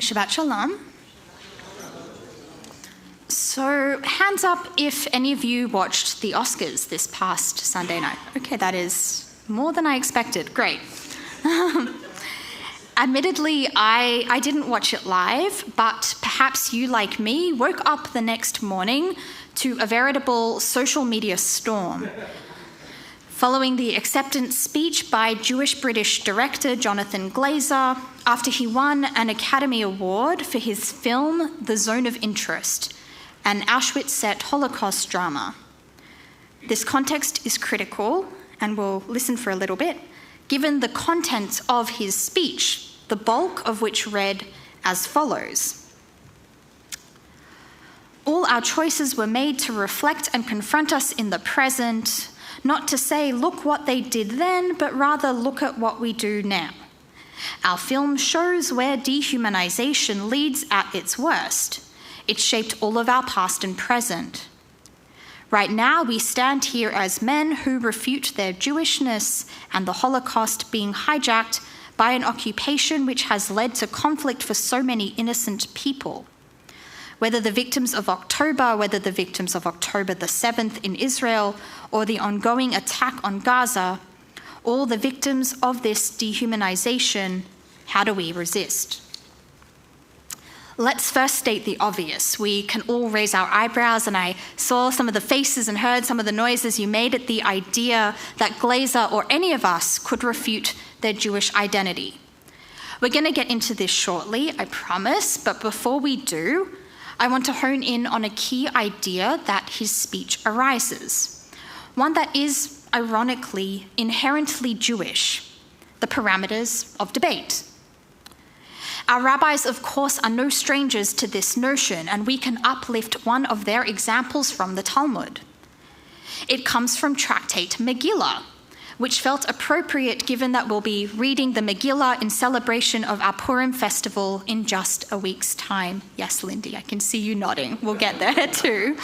Shabbat Shalom. So, hands up if any of you watched the Oscars this past Sunday night. Okay, that is more than I expected. Great. Admittedly, I didn't watch it live, but perhaps you, like me, woke up the next morning to a veritable social media storm. Following the acceptance speech by Jewish-British director Jonathan Glazer after he won an Academy Award for his film The Zone of Interest, an Auschwitz-set Holocaust drama. This context is critical, and we'll listen for a little bit, given the content of his speech, the bulk of which read as follows. All our choices were made to reflect and confront us in the present, not to say, look what they did then, but rather look at what we do now. Our film shows where dehumanization leads at its worst. It shaped all of our past and present. Right now, we stand here as men who refute their Jewishness and the Holocaust being hijacked by an occupation which has led to conflict for so many innocent people. Whether the victims of October, whether the victims of October the 7th in Israel, or the ongoing attack on Gaza, all the victims of this dehumanization, how do we resist? Let's first state the obvious. We can all raise our eyebrows, and I saw some of the faces and heard some of the noises you made at the idea that Glazer or any of us could refute their Jewish identity. We're going to get into this shortly, I promise, but before we do, I want to hone in on a key idea that his speech arises, one that is, ironically, inherently Jewish: the parameters of debate. Our rabbis, of course, are no strangers to this notion, and we can uplift one of their examples from the Talmud. It comes from tractate Megillah, which felt appropriate given that we'll be reading the Megillah in celebration of our Purim festival in just a week's time. Yes, Lindy, I can see you nodding. We'll get there too.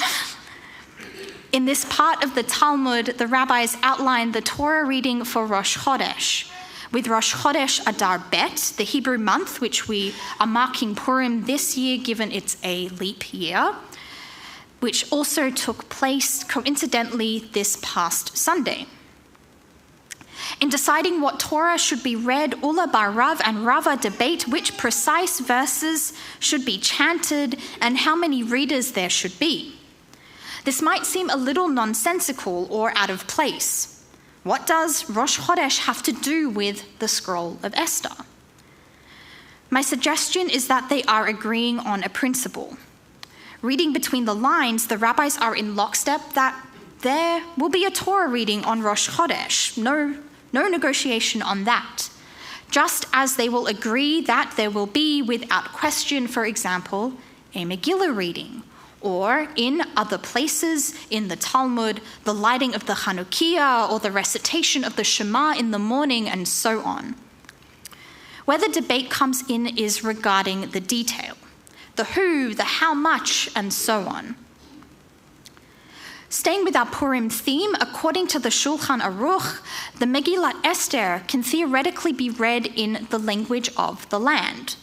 In this part of the Talmud, the rabbis outline the Torah reading for Rosh Chodesh, with Rosh Chodesh Adar Bet, the Hebrew month, which we are marking Purim this year given it's a leap year, which also took place coincidentally this past Sunday. In deciding what Torah should be read, Ula bar Rav and Rava debate which precise verses should be chanted and how many readers there should be. This might seem a little nonsensical or out of place. What does Rosh Chodesh have to do with the scroll of Esther? My suggestion is that they are agreeing on a principle. Reading between the lines, the rabbis are in lockstep that there will be a Torah reading on Rosh Chodesh. No negotiation on that. Just as they will agree that there will be, without question, for example, a Megillah reading, or in other places in the Talmud, the lighting of the Chanukiah or the recitation of the Shema in the morning, and so on. Where the debate comes in is regarding the detail, the who, the how much, and so on. Staying with our Purim theme, according to the Shulchan Aruch, the Megillat Esther can theoretically be read in the language of the land,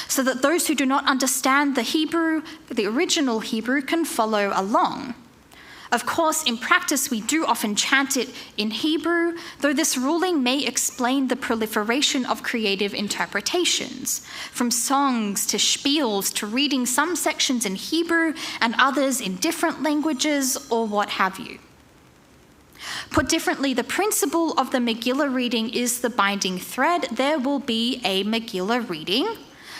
so that those who do not understand the Hebrew, the original Hebrew, can follow along. Of course, in practice, we do often chant it in Hebrew, though this ruling may explain the proliferation of creative interpretations, from songs to spiels to reading some sections in Hebrew and others in different languages, or what have you. Put differently, the principle of the Megillah reading is the binding thread. There will be a Megillah reading,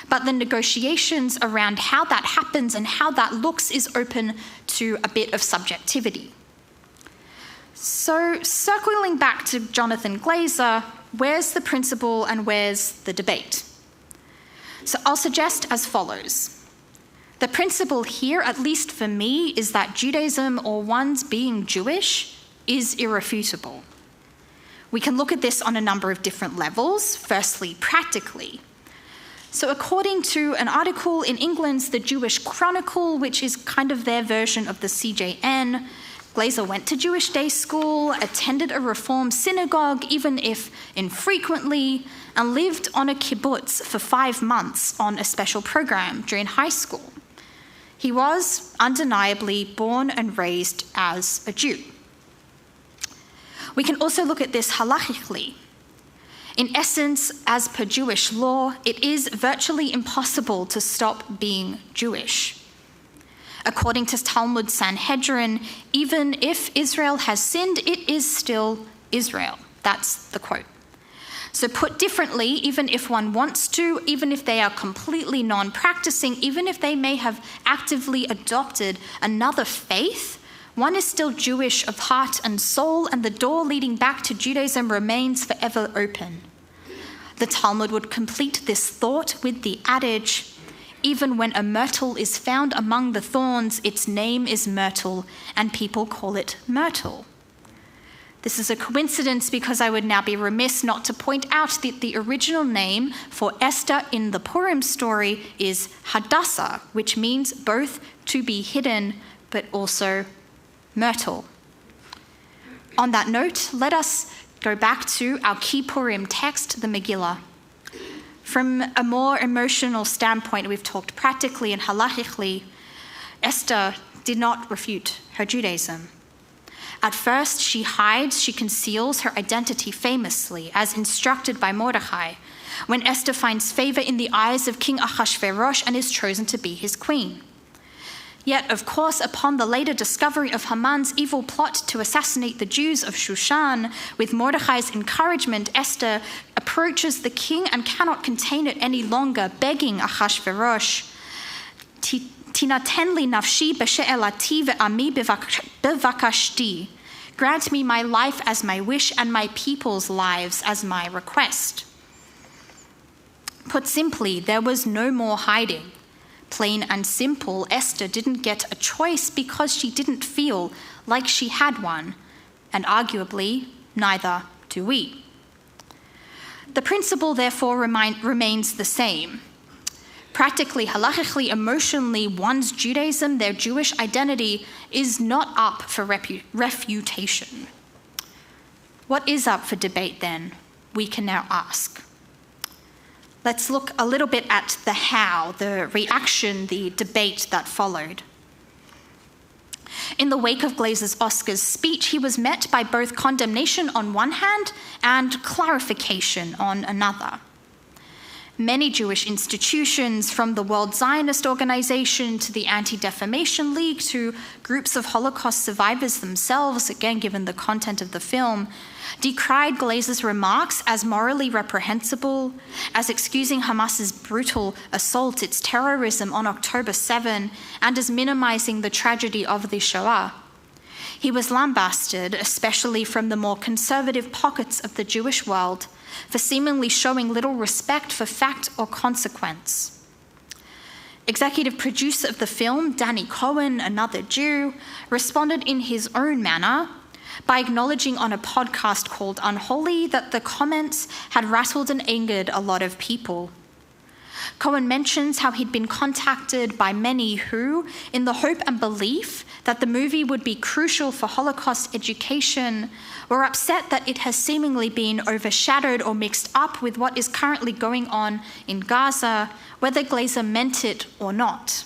but the negotiations around how that happens and how that looks is open to a bit of subjectivity. So, circling back to Jonathan Glazer, where's the principle and where's the debate? So I'll suggest as follows. The principle here, at least for me, is that Judaism, or one's being Jewish, is irrefutable. We can look at this on a number of different levels. Firstly, practically. So according to an article in England's The Jewish Chronicle, which is kind of their version of the CJN, Glazer went to Jewish day school, attended a Reform synagogue, even if infrequently, and lived on a kibbutz for 5 months on a special program during high school. He was undeniably born and raised as a Jew. We can also look at this halachically. In essence, as per Jewish law, it is virtually impossible to stop being Jewish. According to Talmud Sanhedrin, even if Israel has sinned, it is still Israel. That's the quote. So put differently, even if one wants to, even if they are completely non-practicing, even if they may have actively adopted another faith, one is still Jewish of heart and soul, and the door leading back to Judaism remains forever open. The Talmud would complete this thought with the adage, even when a myrtle is found among the thorns, its name is myrtle, and people call it myrtle. This is a coincidence because I would now be remiss not to point out that the original name for Esther in the Purim story is Hadassah, which means both to be hidden, but also myrtle. On that note, let us go back to our key Purim text, the Megillah. From a more emotional standpoint, we've talked practically and halachically, Esther did not refute her Judaism. At first, she hides, she conceals her identity famously, as instructed by Mordechai, when Esther finds favor in the eyes of King Ahasuerus and is chosen to be his queen. Yet, of course, upon the later discovery of Haman's evil plot to assassinate the Jews of Shushan, with Mordechai's encouragement, Esther approaches the king and cannot contain it any longer, begging Ahasuerus, Tinaten li nafshi b'she'elati ve'ami bevakashti. Grant me my life as my wish and my people's lives as my request. Put simply, there was no more hiding. Plain and simple, Esther didn't get a choice because she didn't feel like she had one, and arguably, neither do we. The principle, therefore, remains the same. Practically, halachically, emotionally, one's Judaism, their Jewish identity, is not up for refutation. What is up for debate, then? We can now ask. Let's look a little bit at the how, the reaction, the debate that followed. In the wake of Oscar's speech, he was met by both condemnation on one hand and clarification on another. Many Jewish institutions, from the World Zionist Organization to the Anti-Defamation League to groups of Holocaust survivors themselves, again given the content of the film, decried Glazer's remarks as morally reprehensible, as excusing Hamas's brutal assault, its terrorism on October 7, and as minimizing the tragedy of the Shoah. He was lambasted, especially from the more conservative pockets of the Jewish world, for seemingly showing little respect for fact or consequence. Executive producer of the film, Danny Cohen, another Jew, responded in his own manner by acknowledging on a podcast called Unholy that the comments had rattled and angered a lot of people. Cohen mentions how he'd been contacted by many who, in the hope and belief that the movie would be crucial for Holocaust education, were upset that it has seemingly been overshadowed or mixed up with what is currently going on in Gaza, whether Glazer meant it or not.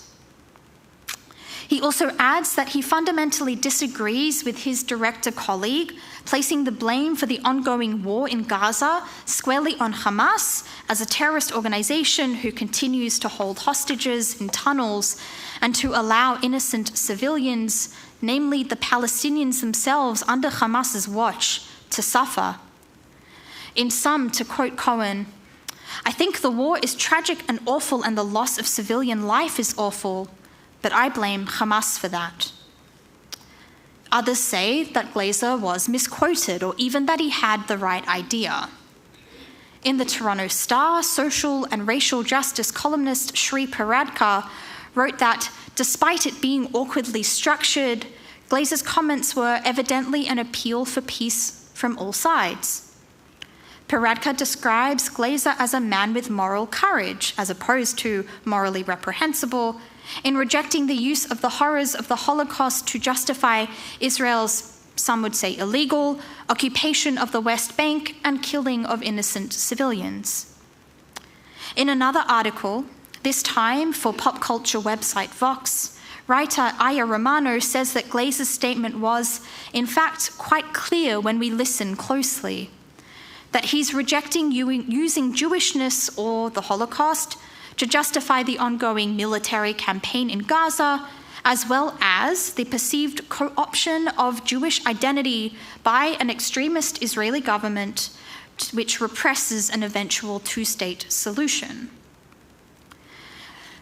He also adds that he fundamentally disagrees with his director colleague, placing the blame for the ongoing war in Gaza squarely on Hamas as a terrorist organization who continues to hold hostages in tunnels and to allow innocent civilians, namely the Palestinians themselves under Hamas's watch, to suffer. In sum, to quote Cohen, "I think the war is tragic and awful and the loss of civilian life is awful, but I blame Hamas for that." Others say that Glazer was misquoted or even that he had the right idea. In the Toronto Star, social and racial justice columnist Shri Paradkar wrote that despite it being awkwardly structured, Glazer's comments were evidently an appeal for peace from all sides. Paradka describes Glazer as a man with moral courage, as opposed to morally reprehensible, in rejecting the use of the horrors of the Holocaust to justify Israel's, some would say illegal, occupation of the West Bank and killing of innocent civilians. In another article, this time for pop culture website Vox, writer Aya Romano says that Glazer's statement was, in fact, quite clear when we listen closely, that he's rejecting using Jewishness or the Holocaust to justify the ongoing military campaign in Gaza, as well as the perceived co-option of Jewish identity by an extremist Israeli government which represses an eventual two-state solution.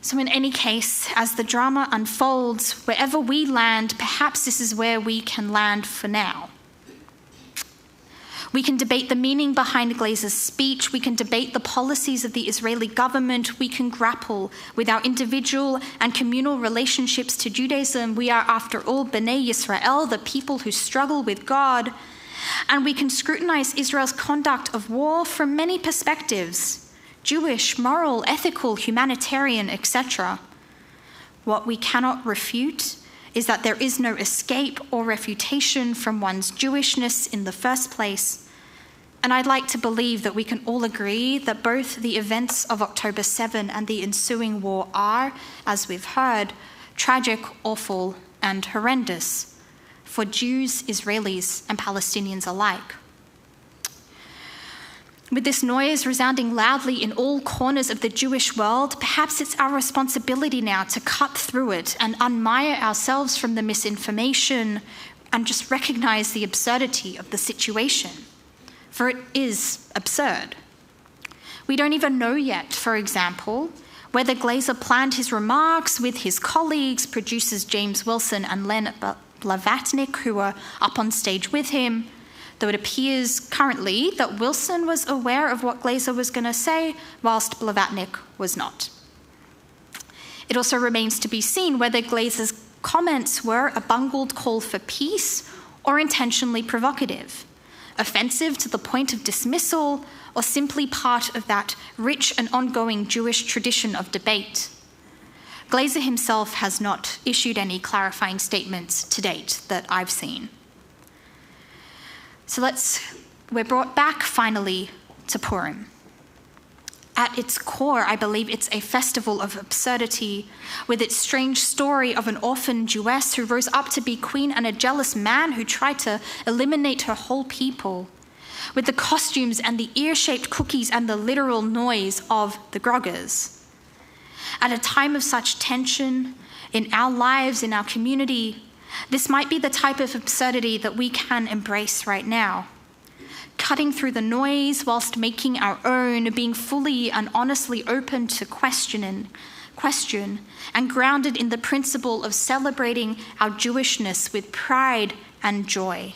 So in any case, as the drama unfolds, wherever we land, perhaps this is where we can land for now. We can debate the meaning behind Glazer's speech. We can debate the policies of the Israeli government. We can grapple with our individual and communal relationships to Judaism. We are, after all, B'nai Yisrael, the people who struggle with God. And we can scrutinize Israel's conduct of war from many perspectives: Jewish, moral, ethical, humanitarian, etc. What we cannot refute is that there is no escape or refutation from one's Jewishness in the first place. And I'd like to believe that we can all agree that both the events of October 7 and the ensuing war are, as we've heard, tragic, awful, and horrendous for Jews, Israelis, and Palestinians alike. With this noise resounding loudly in all corners of the Jewish world, perhaps it's our responsibility now to cut through it and unmire ourselves from the misinformation and just recognize the absurdity of the situation. For it is absurd. We don't even know yet, for example, whether Glazer planned his remarks with his colleagues, producers James Wilson and Len Blavatnik, who were up on stage with him, though it appears currently that Wilson was aware of what Glazer was going to say, whilst Blavatnik was not. It also remains to be seen whether Glazer's comments were a bungled call for peace or intentionally provocative, offensive to the point of dismissal, or simply part of that rich and ongoing Jewish tradition of debate. Glazer himself has not issued any clarifying statements to date that I've seen. So we're brought back finally to Purim. At its core, I believe it's a festival of absurdity, with its strange story of an orphan Jewess who rose up to be queen and a jealous man who tried to eliminate her whole people, with the costumes and the ear-shaped cookies and the literal noise of the groggers. At a time of such tension in our lives, in our community, this might be the type of absurdity that we can embrace right now. Cutting through the noise whilst making our own, being fully and honestly open to question and grounded in the principle of celebrating our Jewishness with pride and joy.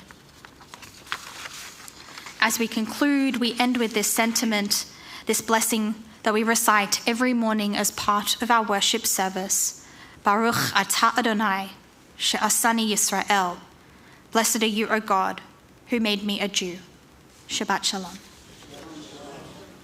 As we conclude, we end with this sentiment, this blessing that we recite every morning as part of our worship service. Baruch atah Adonai, she'asani Yisrael. Blessed are you, O God, who made me a Jew. Shabbat Shalom.